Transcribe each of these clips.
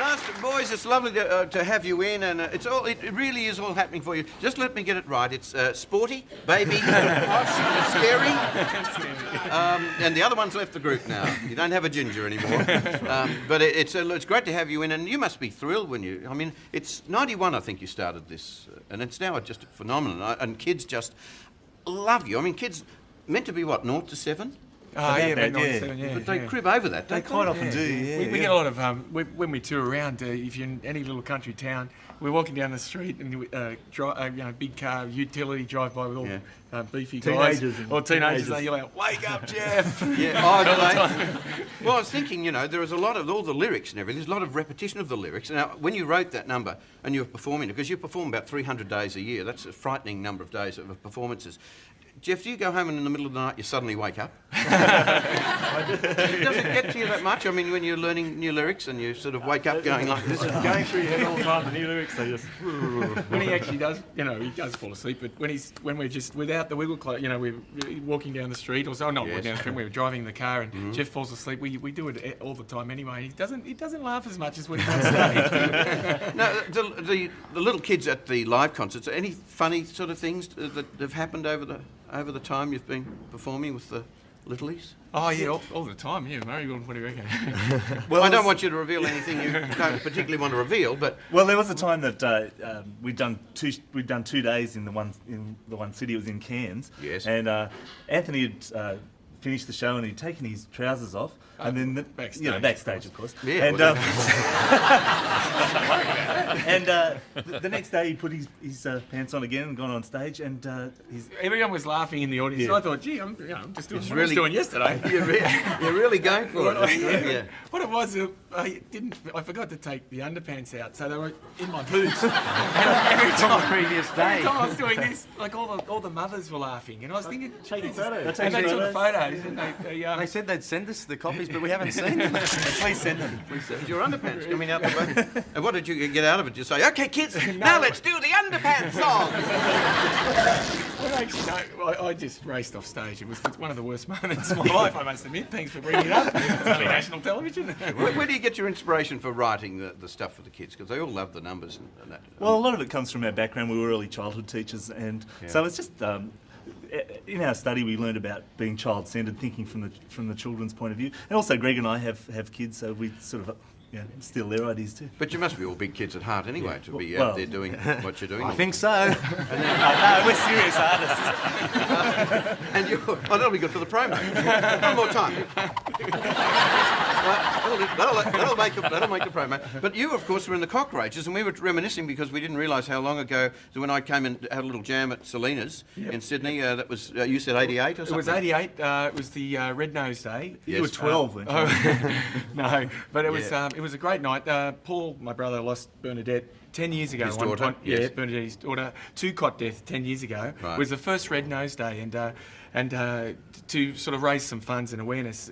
last, boys, it's lovely to have you in, and it really is all happening for you. Just let me get it right. It's sporty, baby, posh, scary, and the other one's left the group now. You don't have a ginger anymore. But it's great to have you in, and you must be thrilled when you. I mean, it's 91, I think you started this, and it's now just a phenomenon, and kids just love you. I mean, kids meant to be what, 0 to 7? Oh, yeah, about 97, yeah. But they crib over that, They quite often do, yeah. We get a lot of, when we tour around, if you're in any little country town, we're walking down the street and big car, utility drive by with all beefy guys. Or teenagers, they yell out, "Wake up, Jeff!" Yeah, all the time. Well, I was thinking, there was a lot of all the lyrics and everything. There's a lot of repetition of the lyrics. Now, when you wrote that number and you were performing it, because you perform about 300 days a year, that's a frightening number of days of performances. Jeff, do you go home and in the middle of the night you suddenly wake up? Does it get to you that much? I mean, when you're learning new lyrics and you sort of wake up going like this, going through your head all the time, the new lyrics, they just... When he actually does, he does fall asleep, but when we're just without the wiggle cloak, we're walking down the street, walking down the street, we're driving the car and Jeff falls asleep, we do it all the time anyway. He doesn't laugh as much as when he's on stage. Now, the little kids at the live concerts, any funny sort of things that have happened over the time you've been performing with the littlies? Oh, yeah, all the time, yeah. Murray, what do you reckon? Well, I don't want you to reveal anything you don't particularly want to reveal, but... Well, there was a time that we'd done 2 days in the one city. It was in Cairns. Yes. And Anthony had finished the show and he'd taken his trousers off. And then backstage, of course. Yeah, and the next day he put his pants on again and gone on stage, and everyone was laughing in the audience. Yeah. And I thought, gee, I'm just doing what I was doing yesterday. You're really going for it. Yeah. What it was, I forgot to take the underpants out, so they were in my boots. Every time I was doing this, like all the mothers were laughing, and I was thinking, taking photos. And they took the photos. And they said they'd send us the copies, but we haven't seen them. Please send them. Your underpants coming out the way. And what did you get out of it? You say, "Okay, kids, now let's do the underpants song." I just raced off stage. It's one of the worst moments of my life, I must admit. Thanks for bringing it up. It's only national television. Where do you get your inspiration for writing the stuff for the kids? Because they all love the numbers and that. Well, a lot of it comes from our background. We were early childhood teachers, and so it's just... in our study, we learned about being child-centred, thinking from the children's point of view. And also, Greg and I have kids, so we sort of steal their ideas too. But you must be all big kids at heart anyway to be out there doing what you're doing. I think so. No, we're serious artists. And that'll be good for the promo. One more time. That'll make the promo. But you, of course, were in the Cockroaches, and we were reminiscing because we didn't realise how long ago when I came and had a little jam at Selena's in Sydney. That was you said 88 or something. It was 88. It was the Red Nose Day. You were 12, weren't you? No, but it was. It was a great night. Paul, my brother, lost Bernadette 10 years ago. His daughter? Yeah, Bernadette, his daughter, to cot death 10 years ago. Right. It was the first Red Nose Day, and to sort of raise some funds and awareness,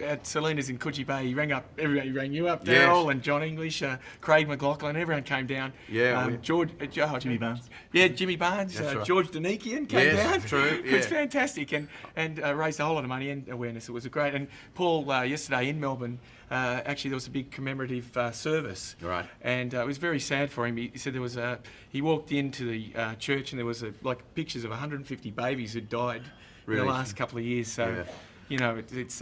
at Selena's in Coogee Bay, everybody rang you up, Daryl and John English, Craig McLaughlin, everyone came down. Yeah. Jimmy Barnes. Yeah, Jimmy Barnes, right. George Danikian came down. True, yeah. It was fantastic, and raised a whole lot of money and awareness. It was great. And Paul, yesterday in Melbourne, actually there was a big commemorative service. Right. And it was very sad for him. He said there was he walked into the church and there was pictures of 150 babies who died in the last couple of years. So, it's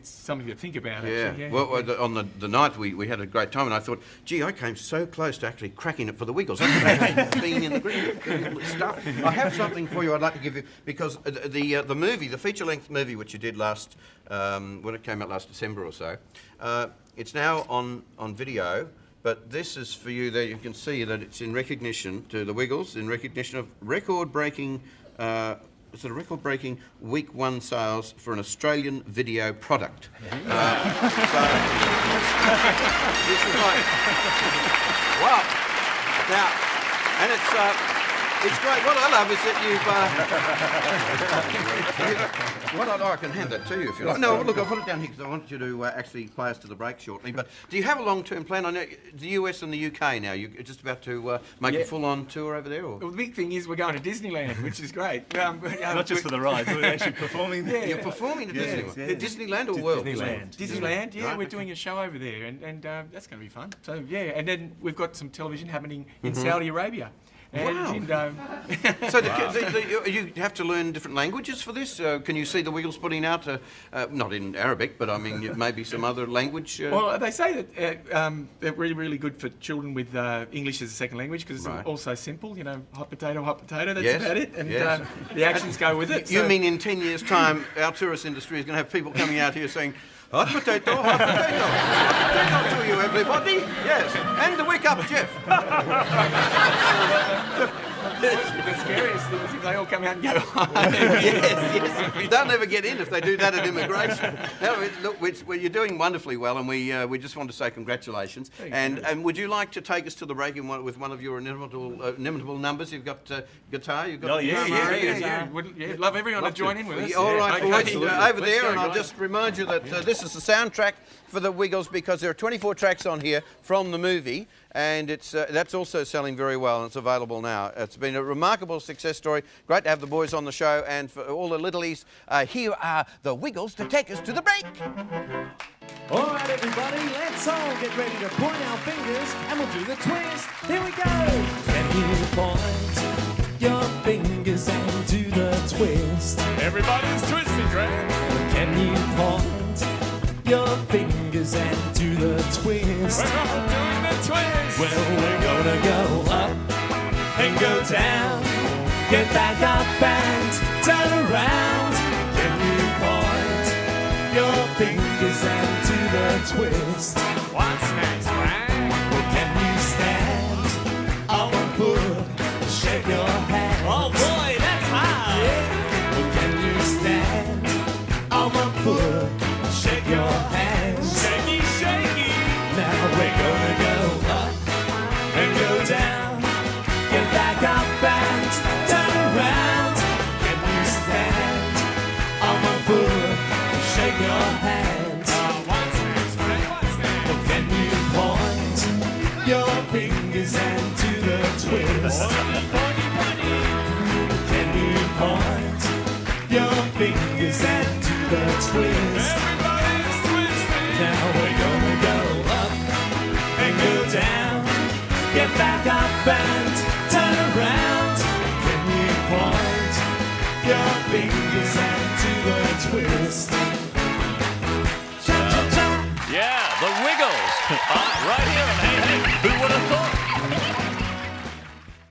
something to think about. Yeah. Actually. Yeah. Well, on the night we had a great time, and I thought, gee, I came so close to actually cracking it for the Wiggles. Being in the green stuff. I have something for you I'd like to give you, because the movie, the feature-length movie which you did last, when it came out last December or so, it's now on video. But this is for you. There you can see that it's in recognition to the Wiggles, in recognition of record-breaking week 1 sales for an Australian video product. So this is like, wow. Now, and it's It's great. What I love is that I can hand that to you if you like. No, look, I'll put it down here because I want you to actually play us to the break shortly. But do you have a long-term plan? I know the US and the UK now. You're just about to make a full-on tour over there, or? Well, the big thing is we're going to Disneyland, which is great. Not just for the rides, we're actually performing there. You're performing at Disneyland. Yeah. Disneyland or World? Disneyland, yeah, Right, we're doing a show over there, and that's going to be fun. So, yeah, and then we've got some television happening in Saudi Arabia. And, Wow. So you have to learn different languages for this? Can you see the Wiggles putting out, not in Arabic, but I mean maybe some other language? Well, they say that they're really, really good for children with English as a second language because it's also simple, you know, hot potato, that's about it. And the actions go with it. You mean in 10 years' time, our tourist industry is going to have people coming out here saying, hot potato, hot potato. Hot potato to you, everybody. Yes. And the wake up, Jeff. The scariest thing is if they all come out and go home. yes. They'll never get in if they do that at immigration. No, look, you're doing wonderfully well, and we just want to say congratulations. And would you like to take us to the break with one of your inimitable numbers? You've got guitar, you've got Yeah. Love everyone to join in with us. All right, boys, over there, and I'll guys. just remind you that this is the soundtrack for the Wiggles because there are 24 tracks on here from the movie, and that's also selling very well, and it's available now. It's been a remarkable success story. Great to have the boys on the show, and for all the littlies, here are the Wiggles to take us to the break. All right, everybody, let's all get ready to point our fingers, and we'll do the twist. Here we go. Can you point your fingers and do the twist? Everybody's twisting, Greg. Can you point your fingers and do the twist? We're all doing the twist. Well, we're gonna go up and go down, get back up and turn around. Can you point your fingers and do the twist? What's next, Greg? Well, can you stand on one foot, shake your hand? Oh boy, that's high! Well, can you stand on one foot, shake your hands? Shaky, shaky. Now we're gonna go up and go down, get back up and turn around. Can you stand on one foot, shake your hands? What's next, Greg? What's next? Well, can you point your fingers and do the twist? Can you point your fingers and do the twist? Everybody's twisting. Now we're gonna go up and go down, get back up and turn around. Can you point your fingers and do the twist? Cha-cha-cha. Yeah, the Wiggles. Right here on Hey Hey.